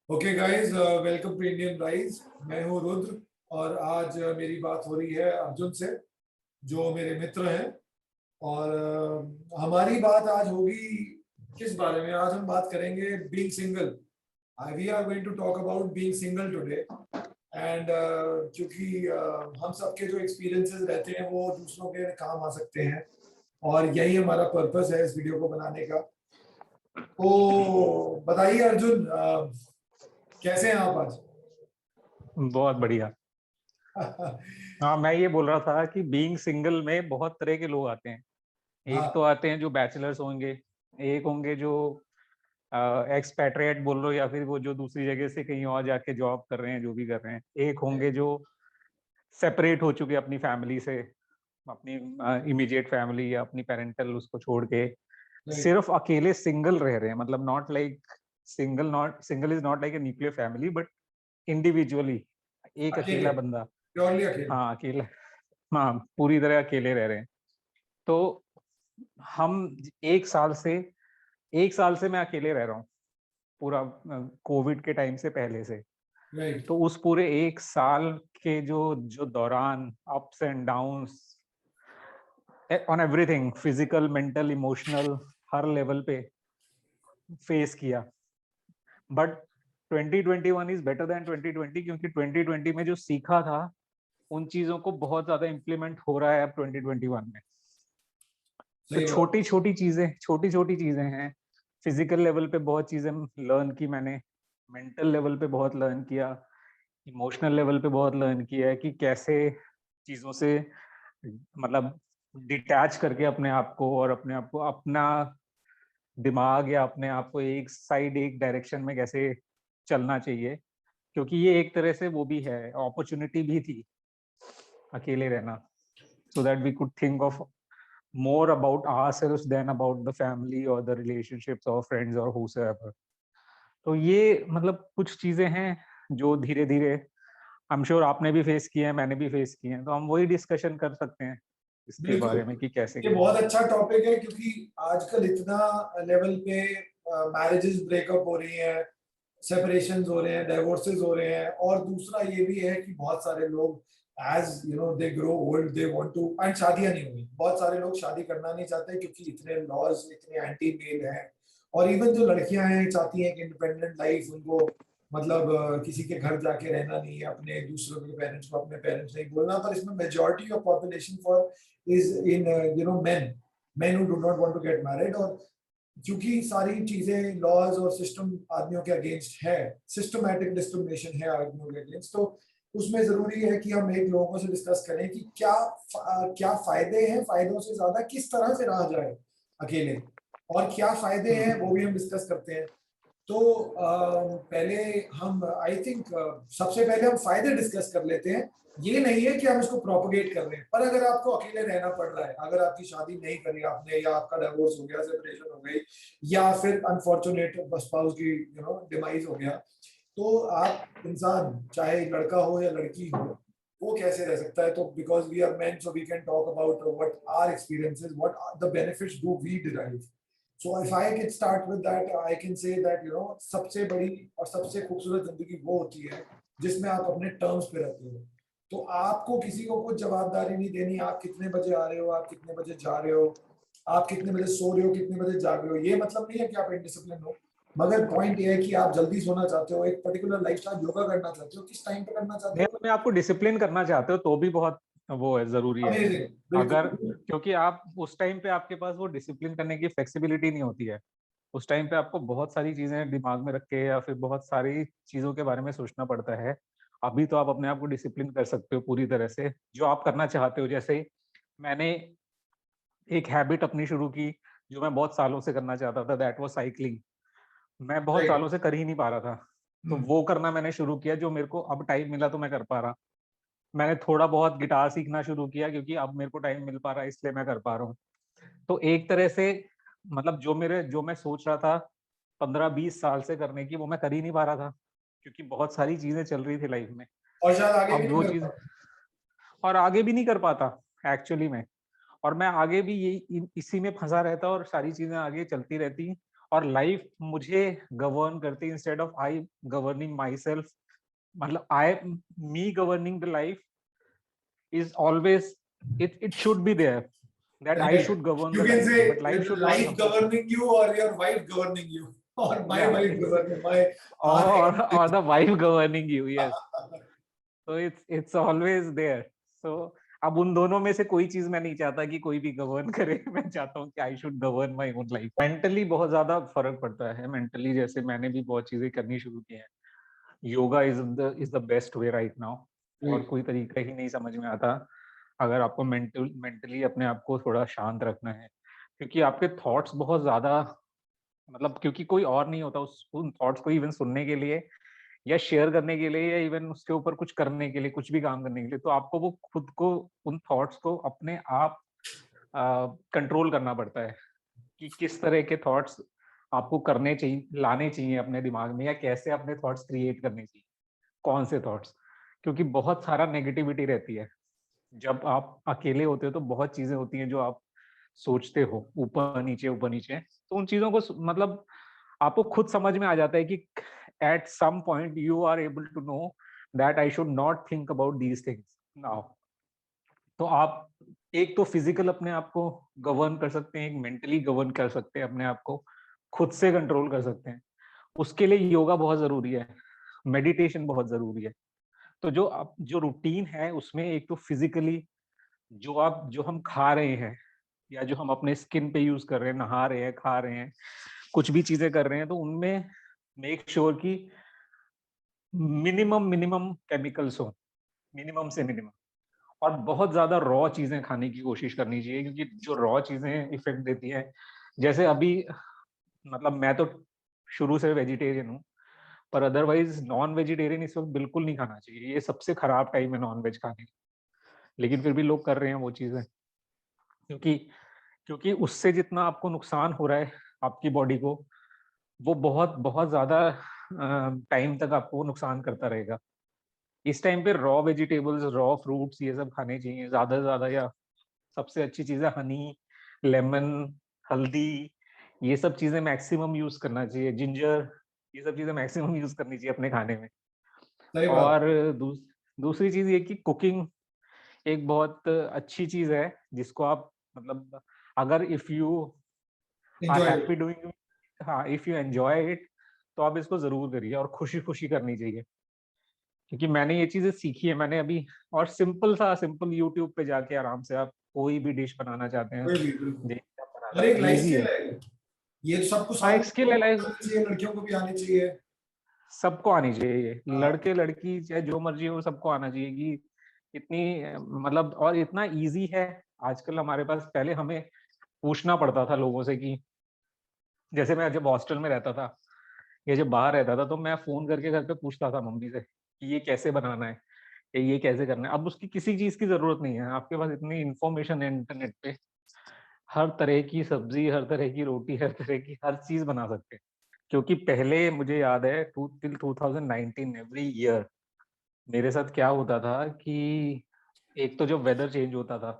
Okay guys, welcome to Indian Rise. मैं हूं रुद्र और आज मेरी बात हो रही है अर्जुन से, जो मेरे मित्र हैं। और हमारी बात आज होगी किस बारे में? आज हम बात करेंगे being single. We are going to talk about being single today. And क्योंकि हम सबके जो एक्सपीरियंसेस रहते हैं वो दूसरों के काम आ सकते हैं, और यही हमारा पर्पस है इस वीडियो को बनाने का। तो बताइए अर्जुन, कैसे हैं आप आज? बहुत बढ़िया। हाँ, मैं ये बोल रहा था कि बीइंग सिंगल में बहुत तरह के लोग आते हैं। एक तो हाँ, आते हैं जो बैचलर्स होंगे, एक होंगे जो एक्सपैट्रिएट बोल लो या फिर वो जो दूसरी जगह से कहीं और जाके जॉब कर रहे हैं, जो भी कर रहे हैं। एक होंगे जो सेपरेट हो चुके अपनी फैमिली से, अपनी इमीडिएट फैमिली या अपनी पेरेंटल उसको छोड़ के राइट। सिर्फ अकेले सिंगल रह रहे हैं। मतलब not single is not like a nuclear family, but individually एक अकेले, अकेला बंदा। प्योरली अकेले। हाँ, अकेला। हाँ, पूरी तरह अकेले रह रहे हैं। तो हम एक साल से मैं अकेले रह रहा हूँ, पूरा कोविड के टाइम से पहले से। राइट। तो उस पूरे एक साल के जो जो दौरान ups and downs on everything, physical, mental, emotional, her level पे फेस किया। बट 2021 इज बेटर देन 2020, क्योंकि 2020 में जो सीखा था उन चीजों को बहुत ज्यादा इम्प्लीमेंट हो रहा है अब 2021 में। तो सही बात। छोटी छोटी चीजें हैं। फिजिकल लेवल पे बहुत चीजें लर्न की मैंने, मेंटल लेवल पे बहुत लर्न किया, इमोशनल लेवल पे बहुत लर्न किया है कि कैसे चीजों से मतलब डिटैच करके अपने आप को, और अपने आप को, अपना दिमाग या अपने आप को एक साइड, एक डायरेक्शन में कैसे चलना चाहिए। क्योंकि ये एक तरह से वो भी है, अपॉर्चुनिटी भी थी अकेले रहना, so that we could think of more about ourselves than about the family or the relationships or friends or whosoever. तो ये मतलब कुछ चीजें हैं जो धीरे धीरे आई एम श्योर आपने भी फेस किए हैं, मैंने भी फेस किए हैं। तो हम वही डिस्कशन कर सकते हैं इसके बिल्कुल, बारे में कि कैसे ये क्या। बहुत अच्छा टॉपिक है क्योंकि आजकल इतना लेवल पे मैरिजेस ब्रेकअप हो रही हैं, सेपरेशंस हो रहे हैं, डाइवोर्सेस हो रहे हैं। और दूसरा ये भी है कि बहुत सारे लोग as you know they grow old they want to, and शादियां नहीं हुई। बहुत सारे लोग शादी करना नहीं चाहते क्योंकि इतने लॉज, इतने एंटी मेल हैं। और इवन जो लड़कियां हैं चाहती हैं कि इंडिपेंडेंट लाइफ उनको, मतलब किसी के घर जाके रहना नहीं है, अपने दूसरों के पेरेंट्स को अपने पेरेंट्स नहीं बोलना। पर इसमें majority of population for is in men who do not want to get married। और क्योंकि सारी चीजें, लॉज और सिस्टम आदमियों के अगेंस्ट है, सिस्टमैटिक डिस्क्रिमिनेशन है आदमियों के अगेंस्ट। तो उसमें जरूरी है कि हम एक लोगों से डिस्कस करें कि क्या फायदे हैं, फायदों से ज्यादा किस तरह से रहा जाए अकेले, और क्या फायदे हैं वो भी हम डिस्कस करते हैं। तो पहले हम, आई थिंक सबसे पहले हम फायदे डिस्कस कर लेते हैं। ये नहीं है कि हम इसको प्रोपोगेट कर रहे हैं, पर अगर आपको अकेले रहना पड़ रहा है, अगर आपकी शादी नहीं करी आपने, या आपका डिवोर्स हो गया, सेपरेशन हो गई, या फिर अनफॉर्चुनेट स्पाउस की डिमाइज हो गया, तो आप इंसान, चाहे लड़का हो या लड़की हो, वो कैसे रह सकता है? तो because we are men, so we can talk about what are experiences, what the benefits do we derive. So if I can start with that, I can say that सबसे बड़ी और सबसे खूबसूरत जिंदगी वो होती है जिसमें आप अपने टर्म्स पे रहते हो। तो आपको किसी को कुछ जवाबदारी नहीं देनी, आप कितने बजे आ रहे हो, आप कितने बजे जा रहे हो, आप कितने बजे सो रहे हो, कितने बजे जाग रहे हो। ये मतलब नहीं है कि आप इनडिसिप्लिन हो, मगर पॉइंट ये है कि आप जल्दी सोना चाहते हो, एक पर्टिकुलर लाइफस्टाइल योगा करना चाहते हो, किस टाइम पे करना चाहते नहीं, हो। अगर आपको डिसिप्लिन करना चाहते हो तो भी बहुत वो है, जरूरी है। अमेजिंग, अगर, बिल्कुल। क्योंकि आप उस टाइम पे आपके पास वो डिसिप्लिन करने की फ्लेक्सिबिलिटी नहीं होती है। उस टाइम पे आपको बहुत सारी चीजें दिमाग में रख के या फिर बहुत सारी चीजों के बारे में सोचना पड़ता है। अभी तो आप अपने आप को डिसिप्लिन कर सकते हो पूरी तरह से, जो आप करना चाहते हो। जैसे मैंने एक हैबिट अपनी शुरू की जो मैं बहुत सालों से करना चाहता था, दैट वाज साइकिलिंग। मैं बहुत राइट। सालों से कर ही नहीं पा रहा था, तो वो करना मैंने शुरू किया, जो मेरे को अब टाइम मिला तो मैं कर पा रहा। मैंने थोड़ा बहुत गिटार सीखना शुरू किया क्योंकि अब मेरे को टाइम मिल पा रहा है, इसलिए मैं कर पा रहा हूँ। तो एक तरह से मतलब जो मैं सोच रहा था 15-20 साल से करने की, वो मैं कर ही नहीं पा रहा था क्योंकि बहुत सारी चीजें चल रही थी लाइफ में। और शायद आगे भी अब नहीं वो कर चीज, पाते। और आगे भी नहीं कर पाता एक्चुअली में। और मैं आगे भी यही इसी में फंसा रहता और सारी चीजें आगे चलती रहती और लाइफ मुझे गवर्न करती है instead of I governing myself. मतलब I me governing the life is always, it should be there that I Correct. should govern You the can life, say but life should not life govern. governing you or your wife governing you or my Yeah, wife it's governing my or the wife governing you. Yes, so it's always there. So अब उन दोनों में से कोई चीज मैं नहीं चाहता कि कोई भी गवर्न करे। मैं चाहता हूँ कि I should govern my own life. Mentally बहुत ज्यादा फर्क पड़ता है। मेंटली जैसे मैंने भी बहुत चीजें करनी शुरू की हैं। Yoga is the best way right now. और कोई तरीका ही नहीं समझ में आता अगर आपको मेंटली अपने आप को थोड़ा शांत रखना है, क्योंकि आपके थॉट्स बहुत ज्यादा, मतलब क्योंकि कोई और नहीं होता उस उन थॉट्स को इवन सुनने के लिए या शेयर करने के लिए या इवन उसके ऊपर कुछ करने के लिए, कुछ भी काम करने के लिए, तो आपको वो खुद को उन थॉट्स को अपने आप कंट्रोल करना पड़ता है कि किस तरह के थॉट्स आपको करने चाहिए, लाने चाहिए अपने दिमाग में, या कैसे अपने थॉट्स क्रिएट करने चाहिए, कौन से थॉट्स। क्योंकि बहुत सारा नेगेटिविटी रहती है। जब आप अकेले होते हो तो बहुत चीजें होती हैं जो आप सोचते हो ऊपर नीचे, तो उन चीजों को मतलब आपको खुद समझ में आ जाता है कि at some point you are able to know that I should not think about these things now. तो आप एक तो फिजिकल अपने आप को गवर्न कर सकते हैं, एक मेंटली गवर्न कर सकते हैं, अपने आप को खुद से कंट्रोल कर सकते हैं। उसके लिए योगा बहुत जरूरी है, मेडिटेशन बहुत जरूरी है। तो जो रूटीन है उसमें एक तो फिजिकली जो हम खा रहे हैं या जो हम अपने स्किन पे यूज कर रहे हैं, नहा रहे हैं, खा रहे हैं, कुछ भी चीजें कर रहे हैं, तो उनमें मेक श्योर कि मिनिमम मिनिमम केमिकल्स हो, मिनिमम से मिनिमम। और बहुत ज्यादा रॉ चीजें खाने की कोशिश करनी चाहिए, क्योंकि जो रॉ चीजें इफेक्ट देती हैं, जैसे अभी मतलब मैं तो शुरू से वेजिटेरियन हूँ, पर अदरवाइज नॉन वेजिटेरियन इस वक्त बिल्कुल नहीं खाना चाहिए। ये सबसे खराब टाइम है नॉन वेज खाने का, लेकिन फिर भी लोग कर रहे हैं वो चीजें, क्योंकि क्योंकि उससे जितना आपको नुकसान हो रहा है आपकी बॉडी को, वो बहुत बहुत ज्यादा टाइम तक आपको नुकसान करता रहेगा। इस टाइम पे रॉ वेजिटेबल्स, रॉ फ्रूट्स, ये सब खाने चाहिए ज्यादा से ज्यादा। या सबसे अच्छी चीज है हनी, लेमन, हल्दी, ये सब चीजें मैक्सिमम यूज करना चाहिए, जिंजर, ये सब चीजें मैक्सिमम यूज करनी चाहिए अपने खाने में। सही बात और दूसरी चीज ये कि कुकिंग एक बहुत अच्छी चीज है जिसको आप मतलब अगर if you are enjoy happy doing, हाँ इफ यू एंजॉय इट, तो आप इसको जरूर करिए और खुशी खुशी करनी चाहिए। क्योंकि मैंने ये चीजें सीखी है मैंने अभी। और सिंपल यूट्यूब पे जाके आराम से आप कोई भी डिश बनाना चाहते हैं, कोई भी बिल्कुल। देख के आप बना और एक सकते हैं, लाइफ इजी स्किल है। है ये सबको, हाँ सारे एक स्किल लोगों है को लाइफ, आनी चाहिए, लड़कियों को भी आनी चाहिए। सबको आनी चाहिए। ये हाँ, लड़के लड़की चाहे जो मर्जी हो, सबको आना चाहिए कि इतनी मतलब, और इतना इजी है आजकल हमारे पास। पहले हमें पूछना पड़ता था लोगों से कि जैसे मैं जब हॉस्टल में रहता था या जब बाहर रहता था, तो मैं फोन करके घर पे पूछता था मम्मी से कि ये कैसे बनाना है या ये कैसे करना है। अब उसकी किसी चीज की जरूरत नहीं है, आपके पास इतनी इंफॉर्मेशन है इंटरनेट पे। हर तरह की सब्जी, हर तरह की रोटी, हर तरह की हर चीज बना सकते हैं। क्योंकि पहले मुझे याद है टिल 2019 एवरी ईयर मेरे साथ क्या होता था कि एक तो जब वेदर चेंज होता था,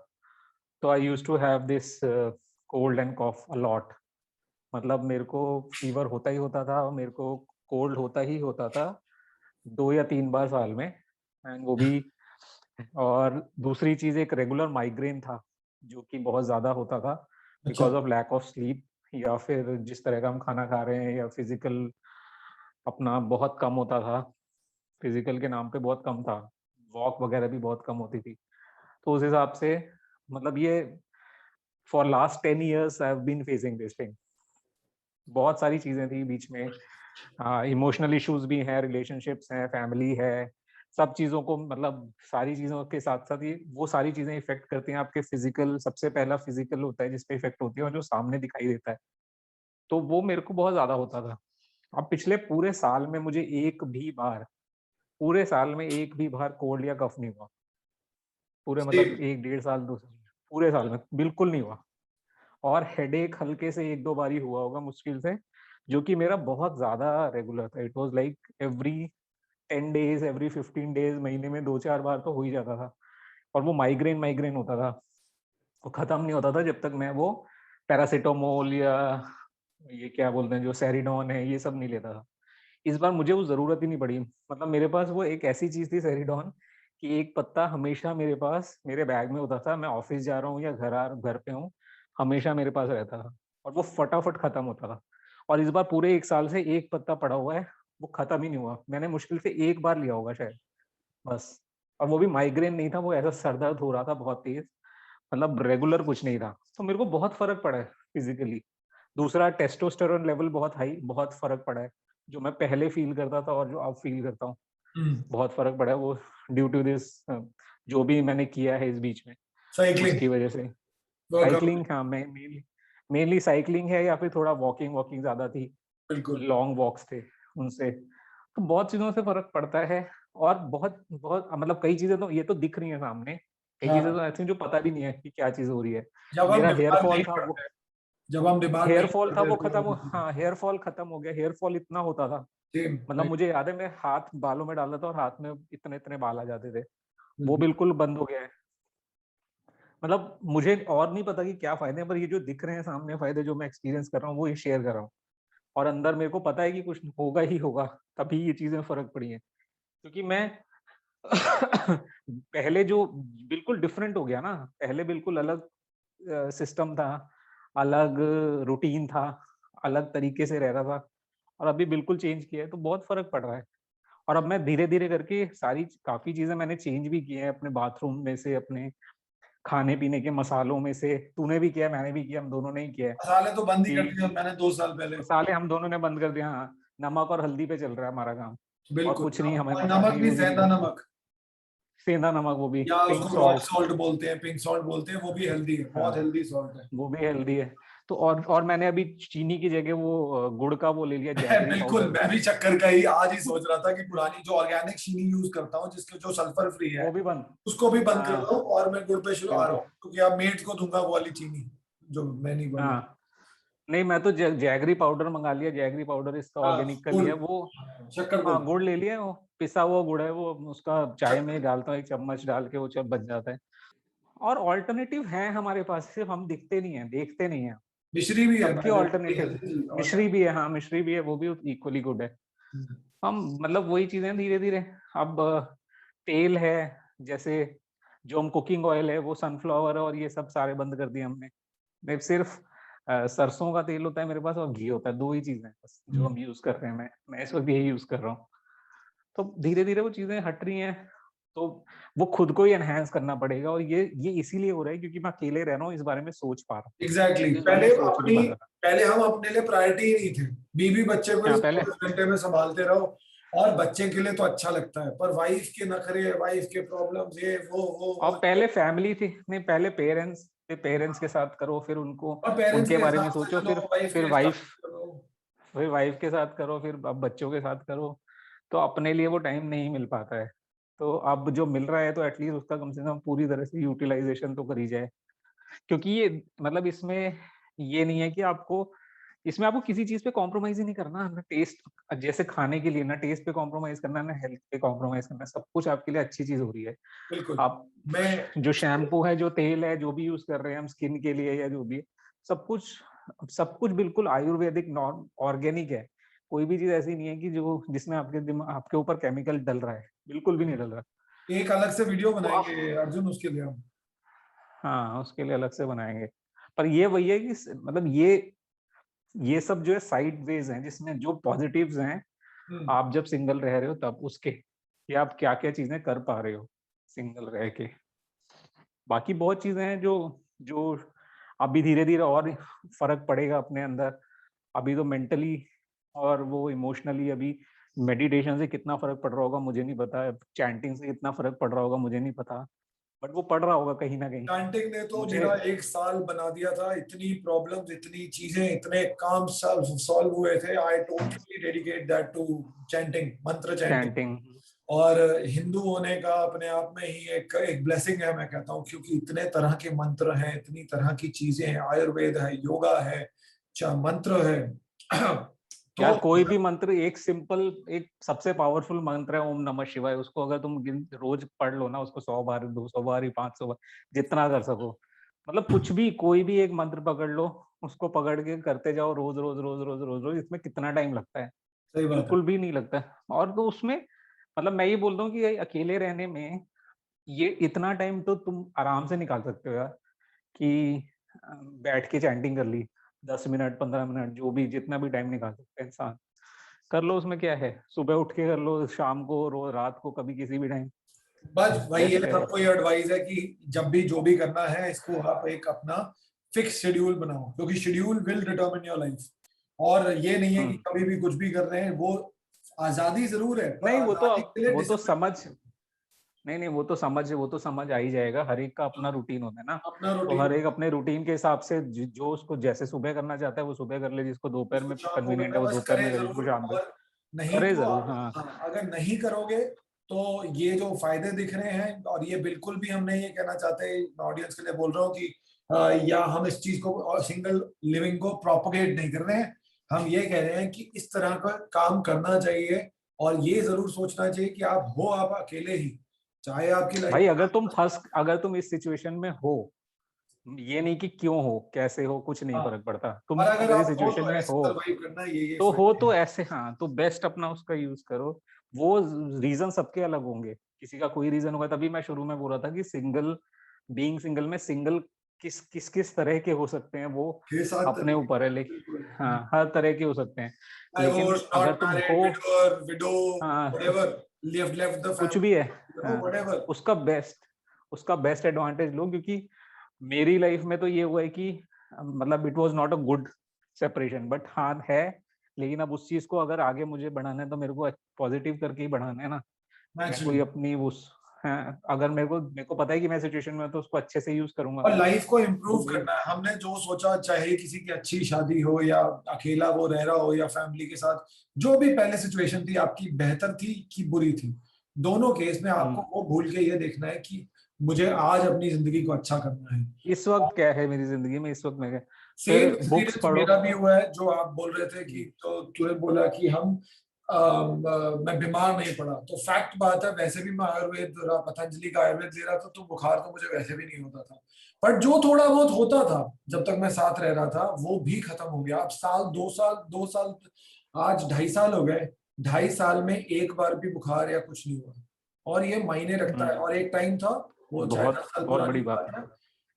तो I use to have this cold and cough a lot. मतलब मेरे को फीवर होता ही होता था और मेरे को कोल्ड होता ही होता था 2 या 3 बार साल में, एंड वो भी। और दूसरी चीज एक रेगुलर माइग्रेन था जो कि बहुत ज्यादा होता था अच्छा। Because of lack of sleep, या फिर जिस तरह का हम खाना खा रहे हैं, या फिजिकल अपना बहुत कम होता था। फिजिकल के नाम पे बहुत कम था, वॉक वगैरह भी बहुत कम होती थी। तो उस हिसाब से मतलब ये for last 10 years I have been facing this thing. बहुत सारी चीजें थी बीच में, इमोशनल इश्यूज भी हैं, रिलेशनशिप्स हैं, फैमिली है, सब चीजों को मतलब सारी चीजों के साथ साथ ये वो सारी चीजें इफेक्ट करती हैं आपके फिजिकल। सबसे पहला फिजिकल होता है जिसपे इफेक्ट होती है और जो सामने दिखाई देता है, तो वो मेरे को बहुत ज्यादा होता था। अब पिछले पूरे साल में मुझे एक भी बार, पूरे साल में एक भी बार कोल्ड या कफ नहीं हुआ। पूरे मतलब सेम। 1 1.5 साल 2 साल पूरे साल में बिल्कुल नहीं हुआ। और हेडेक हल्के से 1 2 बार ही हुआ होगा मुश्किल से, जो कि मेरा बहुत ज्यादा रेगुलर था। It was like every 10 days, every 15 days, महीने में 2 4 बार तो हो ही जाता था। और वो माइग्रेन माइग्रेन होता था, वो खत्म नहीं होता था जब तक मैं वो पैरासिटामोल या ये क्या बोलते हैं जो सेरिडॉन है, ये सब नहीं लेता था। इस बार मुझे वो ज़रूरत ही नहीं पड़ी। मतलब मेरे पास वो एक ऐसी चीज़ थी सेरिडॉन कि एक पत्ता हमेशा मेरे पास मेरे बैग में होता था। मैं ऑफ़िस जा रहा हूँ या घर पे हूँ, हमेशा मेरे पास रहता था और वो फटाफट खत्म होता था। और इस बार पूरे 1 साल से 1 पत्ता पड़ा हुआ है, वो खत्म ही नहीं हुआ। मैंने मुश्किल से 1 बार लिया होगा शायद, बस। और वो भी माइग्रेन नहीं था, वो ऐसा सर दर्द हो रहा था बहुत तेज़, मतलब रेगुलर कुछ नहीं था। तो मेरे को बहुत फ़र्क पड़ा है फिज़िकली। दूसरा टेस्टोस्टेरोन लेवल बहुत हाई, बहुत फ़र्क पड़ा है। जो मैं पहले फ़ील करता था और जो अब फ़ील करता हूँ, हम्म। बहुत फ़र्क पड़ा है वो ड्यू टू दिस जो भी मैंने किया है इस बीच में, साइकिलिंग, उसकी वज़ह से। वर्कआउट। साइक्लिंग हाँ, मैं मेनली साइक्लिंग है या फिर थोड़ा वॉकिंग वॉकिंग ज़्यादा थी, बिल्कुल। लॉन्ग वॉक्स थे, उनसे। तो बहुत चीज़ों से फ़र्क पड़ता है और बहुत बहुत मतलब कई चीज़ें तो ये तो दिख रही हैं सामने, कई चीज़ें हाँ, तो ऐसी हैं जो पता भी नहीं है कि क्या चीज़ हो रही है। जब हम मेरा हेयर बीमार फॉल नहीं था वो पड़ते, जब हम बीमार हेयर नहीं फॉल था पड़ते वो तो खत्म वो दिखता है। हाँ, हेयर फॉल खत्म हो गया। हेयर फॉल इतना होता था, सेम। मतलब मुझे याद है मैं हाथ बालों में डालता था और हाथ में इतने-इतने बाल आ जाते थे। वो बिल्कुल। बिल्कुल बंद हो गया है। मतलब मुझे और नहीं पता कि क्या फ़ायदे हैं, पर ये जो दिख रहे हैं सामने फ़ायदे जो मैं एक्सपीरियंस कर रहा हूँ, वो ये शेयर कर रहा हूँ। और अंदर मेरे को पता है कि कुछ होगा ही होगा, तभी ये चीज़ें फ़र्क पड़ी हैं। क्योंकि मैं पहले जो बिल्कुल डिफरेंट हो गया ना, पहले बिल्कुल अलग सिस्टम था, अलग रूटीन था, अलग तरीके से रहता था और अभी बिल्कुल चेंज किया है, तो बहुत फ़र्क पड़ रहा है। और अब मैं धीरे-धीरे करके सारी काफ़ी चीज़ें मैंने चेंज भी की हैं अपने बाथरूम में से, अपने खाने-पीने के मसालों में से। तूने भी किया है, मैंने भी किया, हम दोनों ने ही किया है मसाले तो बंद ही कर दिए कि मैंने 2 साल पहले। मसाले हम दोनों ने बंद कर दिया हाँ, नमक और हल्दी पे चल रहा है हमारा काम और बिल्कुल। कुछ नहीं, हमें और मसाले नमक नहीं, यूज़ ही नहीं सेंधा करना। नमक, सेंधा नमक वो भी, या पिंक उसको रॉक सॉल्ट। सॉल्ट बोलते हैं, पिंक सॉल्ट बोलते हैं, वो भी हेल्दी है, बहुत हाँ, हेल्दी सॉल्ट है। वो भी हेल्दी है। तो और मैंने अभी चीनी की जगह वो गुड़ का वो ले लिया जैगरी बिल्कुल, पाउडर, मैं भी शक्कर का ही आज ही सोच रहा था कि पुरानी जो ऑर्गेनिक चीनी यूज करता हूँ, जिसके जो सल्फर फ्री है, वो भी बंद। उसको भी बंद कर हाँ, दो और मैं गुड़ पे शुरू आ रहा बिल्कुल। हूँ, क्योंकि अब मेड्स को दूंगा वो वाली चीनी जो मैं नहीं बना। हाँ, नहीं मैं तो जैगरी पाउडर मंगा लिया, जैगरी पाउडर इसका हाँ, ऑर्गेनिक का गुड़, लिया वो। शक्कर गुड़। हाँ, गुड़ ले लिया, वो पिसा हुआ गुड़ है वो, उसका चाय में डालता हूँ 1 चम्मच डाल के, वो जब बन जाता है। और अल्टरनेटिव है हमारे पास, सिर्फ हम दिखते नहीं है, देखते नहीं है। मिश्री भी है, सबके बाय द वे, ऑल्टरनेटिव है। हेल्दी मिश्री ऑर्गेनिक। भी है, हाँ, मिश्री भी है, वो भी इक्वली गुड है। हम मतलब वही चीज़ें धीरे-धीरे अब तेल है, जैसे जो हम कुकिंग ऑयल है, वो सनफ्लावर और ये सब सारे बंद कर दिए हमने। नहीं सिर्फ सरसों का तेल होता है मेरे पास और घी होता है, 2 ही चीज़ें हैं बस जो हम यूज़ कर रहे हैं, मैं इस वक़्त यही यूज़ कर रहा हूँ। तो धीरे-धीरे वो चीज़ें हट रही हैं, तो वो खुद को ही एनहांस करना पड़ेगा और ये इसीलिए हो रहा है क्योंकि मैं अकेले रह रहा हूँ, इस बारे में सोच पा रहा एग्जैक्टली, हूँ। इस बारे पहले में सोच ही नहीं अपनी, पाता था। पहले हम अपने लिए प्रायोरिटी ही नहीं थे। बीवी बच्चे को हाँ, इस पहले 24 घंटे में संभालते रहो, और बच्चे के लिए तो अच्छा लगता है, पर वाइफ के नखरे, वाइफ के प्रॉब्लम्स, ये और वो पहले फैमिली थी, नहीं पहले पेरेंट्स थे, पेरेंट्स के साथ करो, फिर उनको और पेरेंट्स उनके के बारे में हिसाब से सोचो, चलो, वाइफ के फिर हिसाब वाइफ से चलो। फिर वाइफ के साथ करो, फिर अब बच्चों के साथ करो, तो अपने लिए वो टाइम नहीं मिल पाता है। तो अब जो मिल रहा है तो एटलीस्ट उसका कम से कम पूरी तरह से यूटिलाइज़ेशन तो करी जाए। क्योंकि ये मतलब इसमें ये नहीं है कि इसमें आपको किसी चीज़ पे कॉम्प्रोमाइज़ ही नहीं करना, ना टेस्ट जैसे खाने के लिए ना टेस्ट पे कॉम्प्रोमाइज़ करना है, ना हेल्थ पे कॉम्प्रोमाइज़ करना है, सब कुछ आपके लिए अच्छी चीज़ हो रही है। बिल्कुल। आप मैं जो शैम्पू है, जो तेल है, जो भी यूज़ कर रहे हैं हम स्किन के लिए या जो भी है, सब कुछ सब कुछ बिल्कुल आयुर्वेदिक नॉन ऑर्गेनिक है। कोई भी चीज़ ऐसी नहीं है कि जो जिसमें आपके ऊपर केमिकल डल रहा है, बिल्कुल भी नहीं डल रहा। एक अलग से वीडियो तो आप बनाएंगे अर्जुन उसके लिए हम। हाँ, उसके लिए अलग से बनाएँगे। पर ये वही है कि स मतलब ये सब जो है साइड वेज़ हैं जिसमें जो पॉज़िटिव्स हैं, हम्म। आप जब सिंगल रह रहे हो तब उसके, कि आप क्या-क्या चीज़ें कर पा रहे हो सिंगल रह के। बाकी बहुत चीज़ें हैं जो जो अभी धीरे-धीरे और फ़र्क पड़ेगा अपने अंदर। अभी तो मेंटली और वो इमोशनली अभी मेडिटेशन से कितना फ़र्क पड़ रहा होगा मुझे नहीं पता, चैंटिंग से कितना फ़र्क पड़ रहा होगा मुझे नहीं पता, बट वो पड़ रहा होगा कहीं न कहीं। चांटिंग ने तो मुझे मेरा 1 साल बना दिया था, इतनी प्रॉब्लम्स, इतनी चीजें, इतने काम सब सॉल्व हुए थे। I totally dedicate that to chanting, mantra chanting. Chanting और हिंदू होने का अपने आप में ही एक एक ब्लेसिंग है, मैं कहता हूँ, क्योंकि इतने तरह के मंत्र हैं, इतनी तरह की चीजें हैं, आयुर्वेद है, योगा है, मंत्र है। तो यार कोई भी मंत्र एक सबसे पावरफुल मंत्र है ओम नमः शिवाय, उसको अगर तुम रोज पढ़ लो ना उसको 100 बार, 200 बार, 500 बार, जितना कर सको। मतलब कुछ भी कोई भी एक मंत्र पकड़ लो, उसको पकड़ के करते जाओ रोज रोज रोज रोज रोज रोज, इसमें कितना टाइम लगता है? सही बात है। बिल्कुल भी नहीं लगता है। और तो उसमें मतलब मैं ये बोलता हूँ कि ये अकेले रहने में ये इतना टाइम तो तुम आराम से निकाल सकते हो यार, कि बैठ के चैंटिंग कर ली 10 मिनट 15 मिनट, जो भी जितना भी टाइम निकाल सकते हैं इंसान कर लो। उसमें क्या है, सुबह उठ के कर लो, शाम को, रोज रात को, कभी किसी भी टाइम, बस वही है, बेस्ट है। सबको ये एडवाइस है कि जब भी जो भी करना है इसको आप एक अपना फिक्स शेड्यूल बनाओ, क्योंकि schedule will determine your life. और ये नहीं है कि हम्म। कभी भी कुछ भी कर रहे हैं, वो आजादी जरूर है, पर नहीं आजादी के लिए वो तो डिसिप्लिन समझ, नहीं नहीं वो तो समझ आ ही जाएगा। हर एक का अपना रूटीन होता है ना, अपना तो रूटीन, हर एक अपने रूटीन के हिसाब से जो उसको जैसे सुबह करना चाहता है वो सुबह कर ले, जिसको दोपहर उसको में शाम को कन्वीनियंट करना है है, वो बस दोपहर में करें करे, जिसको जरूर। शाम में और नहीं करे तो जरूर। आप, हाँ। हाँ, अगर नहीं करोगे तो ये जो फायदे दिख रहे हैं, और ये बिल्कुल भी हम नहीं ये कहना चाहते, ऑडियंस के लिए बोल रहा हूँ कि या हम इस चीज को, सिंगल लिविंग को प्रोपोगेट नहीं कर रहे हैं। हम ये कह रहे हैं कि इस तरह का काम करना चाहिए, और ये जरूर सोचना चाहिए कि आप अकेले ही, चाहे आपकी भाई लाइफ, अगर तुम इस सिचुएशन में हो, ये नहीं कि क्यों हो कैसे हो, कुछ नहीं हाँ, फर्क पड़ता, तुम और अगर अगर इस आप हो सिचुएशन तो में ऐसे हो, सर्वाइव करना है, ये तो हो सही तो है। ऐसे, हाँ, तो बेस्ट अपना उसका यूज करो। वो रीजन सबके अलग होंगे, किसी का कोई रीजन होगा। तभी मैं शुरू में बोल रहा था कि सिंगल में सिंगल किस तरह के हो सकते हैं वो 6-7 अपने तरीके, ऊपर है। लेकिन बिल्कुल। हाँ, हर तरह के हो सकते हैं। लेकिन Divorce, अगर not तुम married, हो, widower, widow, हाँ, whatever, left the कुछ family, भी है, हाँ, whatever. उसका बेस्ट एडवांटेज लो। क्योंकि मेरी लाइफ में तो ये हुआ है कि मतलब it was not a good separation, but हाँ है। लेकिन अब उस चीज को अगर आगे मुझे बढ़ाना है तो मेरे को पॉजिटिव करके ही बढ़ाना है ना। मैं कोई Naturally. अपनी उस, हाँ, अगर मेरे को पता है कि मैं सिचुएशन में हूं, तो उसको अच्छे से यूज करूंगा। और लाइफ को तो इम्प्रूव वही। करना है, हमने जो सोचा, चाहे किसी की अच्छी शादी हो या अकेला वो रह रहा हो या फैमिली के साथ, जो भी पहले सिचुएशन थी आपकी, बेहतर थी कि बुरी थी, दोनों केस में आपको वो भूल के ये देखना है कि मुझे आज अपनी जिंदगी को अच्छा करना है। इस वक्त क्या है मेरी जिंदगी में, इस वक्त मैं सेम फिर बुक्स एक्सपीरियंस पढ़ो। मेरा भी हुआ है, जो आप बोल रहे थे कि, तो तूने बोला कि मैं बीमार नहीं पड़ा, तो फैक्ट बात है, वैसे भी मैं आयुर्वेद, पतंजलि का आयुर्वेद ले रहा था, तो बुखार तो मुझे वैसे भी नहीं होता था। पर जो थोड़ा बहुत होता था जब तक मैं साथ रह रहा था, वो भी खत्म हो गया। अब साल 2 साल, आज 2.5 साल हो गए, 2.5 साल में एक बार भी बुखार या कुछ नहीं हुआ, और ये मायने रखता है। और एक टाइम था, वो चाहे 10 साल बहुत पुरानी बड़ी बात बात है। है,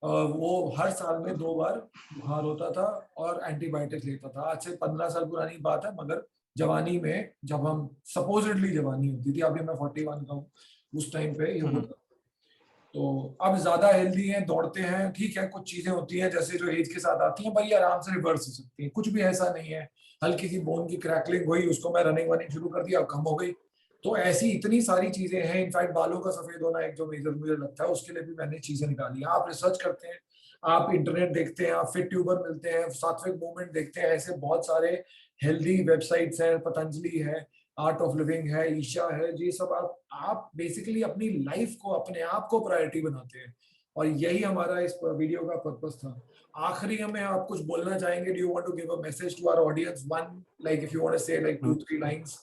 वो हर साल में 2 बार बुखार होता था और एंटीबायोटिक लेता था। आज से 15 साल पुरानी बात है, मगर जवानी में, जब हम सपोजिटली जवानी होती थी, अभी मैं 41 का हूँ, उस टाइम पे ये होता। तो अब ज्यादा हेल्दी हैं, दौड़ते हैं, ठीक है, कुछ चीजें होती हैं जैसे जो एज के साथ आती हैं, पर ये आराम से रिवर्स हो सकती है, कुछ भी ऐसा नहीं है। हल्की सी बोन की क्रैकलिंग हुई, उसको मैं रनिंग वनिंग शुरू कर दिया, कम हो गई। तो ऐसी इतनी सारी चीजें हैं, इनफैक्ट बालों का सफेद होना एक जो मेजर मुझे लगता है, उसके लिए भी मैंने चीजें निकाली हैं। आप रिसर्च करते हैं, आप इंटरनेट देखते हैं, आप फिट ट्यूबर मिलते हैं, सात्विक मूवमेंट देखते हैं, ऐसे बहुत सारे हेल्दी वेबसाइट्स हैं, पतंजलि है, आर्ट ऑफ लिविंग है, ईशा है, ये सब आप बेसिकली अपनी लाइफ को, अपने आप को प्रायोरिटी बनाते हैं। और यही हमारा इस वीडियो का पर्पस था। आखिरी हमें आप कुछ बोलना चाहेंगे? Do you want to give a message to our audience, one, like if you want to say like 2-3 lines?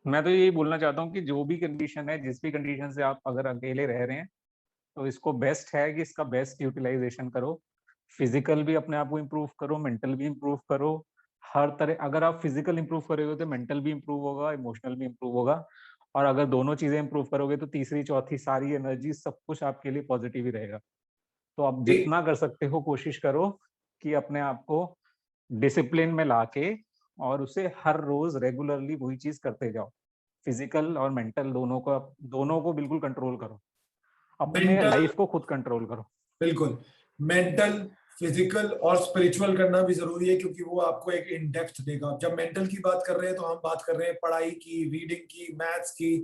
मैं तो यही बोलना चाहता हूँ कि जो भी कंडीशन है, जिस भी कंडीशन से आप अगर अकेले रह रहे हैं, तो इसको बेस्ट है कि इसका बेस्ट यूटिलाइजेशन करो। फिजिकल भी अपने आप को इम्प्रूव करो, मेंटल भी इम्प्रूव करो। हर तरह, अगर आप फिजिकल इम्प्रूव करोगे तो मेंटल भी इम्प्रूव होगा, इमोशनल भी इम्प्रूव होगा। और अगर दोनों चीजें इम्प्रूव करोगे तो तीसरी चौथी सारी एनर्जी सब कुछ आपके लिए पॉजिटिव ही रहेगा। तो आप जितना कर सकते हो कोशिश करो कि अपने आप को डिसिप्लिन में लाके, और उसे हर रोज रेगुलरली वही चीज करते जाओ। फिजिकल और मेंटल दोनों को बिल्कुल कंट्रोल करो, अपने मेंटल, लाइफ को खुद कंट्रोल करो। बिल्कुल, मेंटल, फिजिकल और स्पिरिचुअल करना भी जरूरी है, क्योंकि वो आपको एक इन डेप्थ देगा। जब मेंटल की बात कर रहे हैं, तो हम बात कर रहे हैं पढ़ाई की, रीडिंग की, मैथ्स की,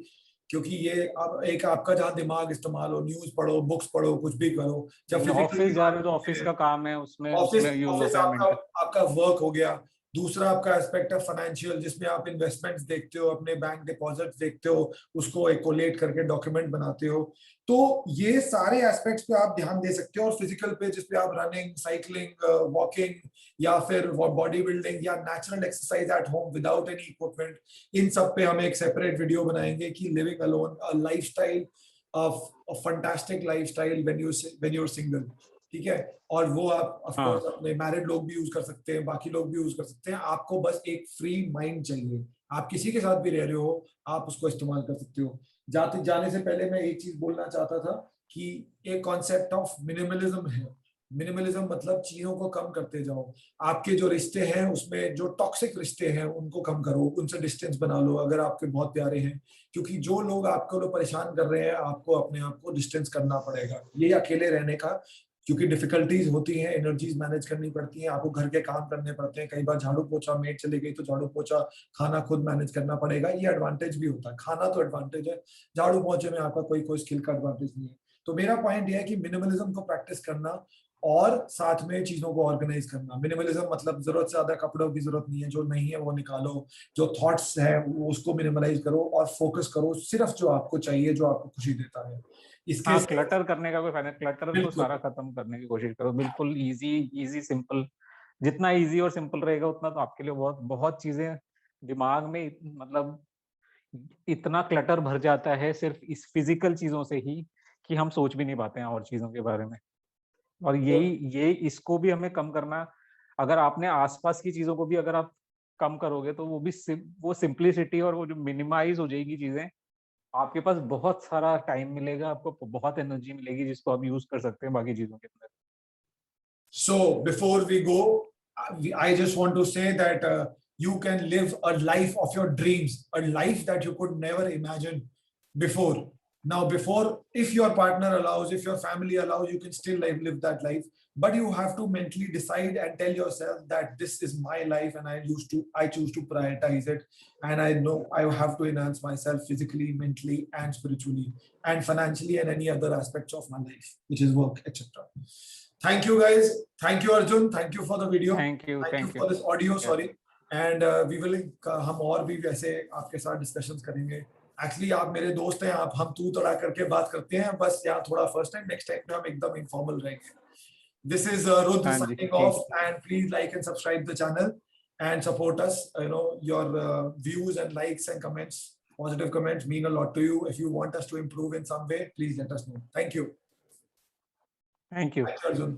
क्योंकि ये अब एक आपका जहाँ दिमाग इस्तेमाल हो, न्यूज पढ़ो, बुक्स पढ़ो, कुछ भी करो। जब फिजिकल ऑफिस की जा रहे बात हो तो करते ऑफिस हैं, का काम है, उसमें ऑफिस, उसमें यूज ऑफिस होता है आपका मेंटल। आपका वर्क हो गया। दूसरा आपका एस्पेक्ट है फाइनेंशियल, जिसमें आप इन्वेस्टमेंट्स देखते हो, अपने बैंक डिपॉजिट्स देखते हो, उसको एक कोलेट करके डॉक्यूमेंट बनाते हो। तो ये सारे एस्पेक्ट्स पे आप ध्यान दे सकते हो। और फिजिकल पे, जिसपे आप रनिंग, साइकिलिंग, वॉकिंग, या फिर बॉडी बिल्डिंग या natural exercise at home without any equipment, इन सब पे हम एक सेपरेट वीडियो बनाएंगे कि living alone, a lifestyle, of a fantastic lifestyle when you, when you are single. ठीक है, और वो आप ऑफ हाँ कोर्स अपने मैरिड लोग भी यूज कर सकते हैं, बाकी लोग भी यूज कर सकते हैं। आपको बस एक फ्री माइंड चाहिए, आप किसी के साथ भी रह रहे हो आप उसको इस्तेमाल कर सकते हो। जाते जाने से पहले मैं एक चीज बोलना चाहता था कि एक कॉन्सेप्ट ऑफ मिनिमलिज्म है। मिनिमलिज्म मतलब चीजों को कम करते जाओ। आपके जो रिश्ते हैं उसमें जो टॉक्सिक रिश्ते हैं उनको कम करो, उनसे डिस्टेंस बना लो अगर आपके बहुत प्यारे हैं, क्योंकि जो लोग आपको लोग परेशान कर रहे हैं आपको अपने आप को डिस्टेंस करना पड़ेगा। ये अकेले रहने का, क्योंकि डिफिकल्टीज होती हैं, एनर्जीज मैनेज करनी पड़ती हैं, आपको घर के काम करने पड़ते हैं, कई बार झाड़ू पोछा, मेड चली गई तो झाड़ू पोछा, खाना खुद मैनेज करना पड़ेगा। ये एडवांटेज भी होता है, खाना तो एडवांटेज है, झाड़ू पोछे में आपका कोई स्किल का एडवांटेज नहीं है। तो मेरा पॉइंट ये है कि मिनिमलिज्म को प्रैक्टिस करना और साथ में चीजों को ऑर्गेनाइज करना। मिनिमलिज्म मतलब जरूरत से ज्यादा कपड़ों की जरूरत नहीं है, जो नहीं है वो निकालो, जो थॉट्स है उसको मिनिमलाइज करो और फोकस करो सिर्फ जो आपको चाहिए, जो आपको खुशी देता है। इसके हाँ, क्लटर करने का कोई फायदा, क्लटर को बिल्कुल सारा खत्म करने की कोशिश करो, बिल्कुल इजी इजी सिंपल। जितना इजी और सिंपल रहेगा उतना तो आपके लिए बहुत बहुत चीजें दिमाग में मतलब इतना क्लटर भर जाता है सिर्फ इस फिजिकल चीजों से ही कि हम सोच भी नहीं पाते हैं और चीजों के बारे में। और ये इसको भी हमें कम करना। अगर आपने आसपास की चीजों को भी अगर आप कम करोगे तो वो भी वो सिंप्लिसिटी और वो जो मिनिमाइज हो जाएगी चीजें, आपके पास बहुत सारा टाइम मिलेगा, आपको बहुत एनर्जी मिलेगी जिसको आप यूज कर सकते हैं बाकी चीजों के अंदर। So before we go, I just want to say that you can live a life of your dreams, a life that you could never imagine before. Now, before, if your partner allows, if your family allows, you can still live that life. But you have to mentally decide and tell yourself that this is my life, and I choose to prioritize it, and I know I have to enhance myself physically, mentally, and spiritually, and financially, and any other aspects of my life, which is work, etc. Thank you guys. Thank you Arjun. Thank you for the video. Thank you Thank you thank you. for this audio. Sorry. And we will हम और भी वैसे आपके साथ discussions करेंगे। Actually आप मेरे दोस्त हैं, आप हम तू तड़ा करके बात करते हैं, बस यहाँ थोड़ा फर्स्ट टाइम, नेक्स्ट टाइम में हम एकदम इनफॉर्मल रहेंगे। This is Rudra हाँ जी signing ठीक। off, and please like and subscribe the channel and support us. You know, your views and likes and comments, positive comments mean a lot to you. If you want us to improve in some way, please let us know. Thank you. Thank you. Thank you Arjun.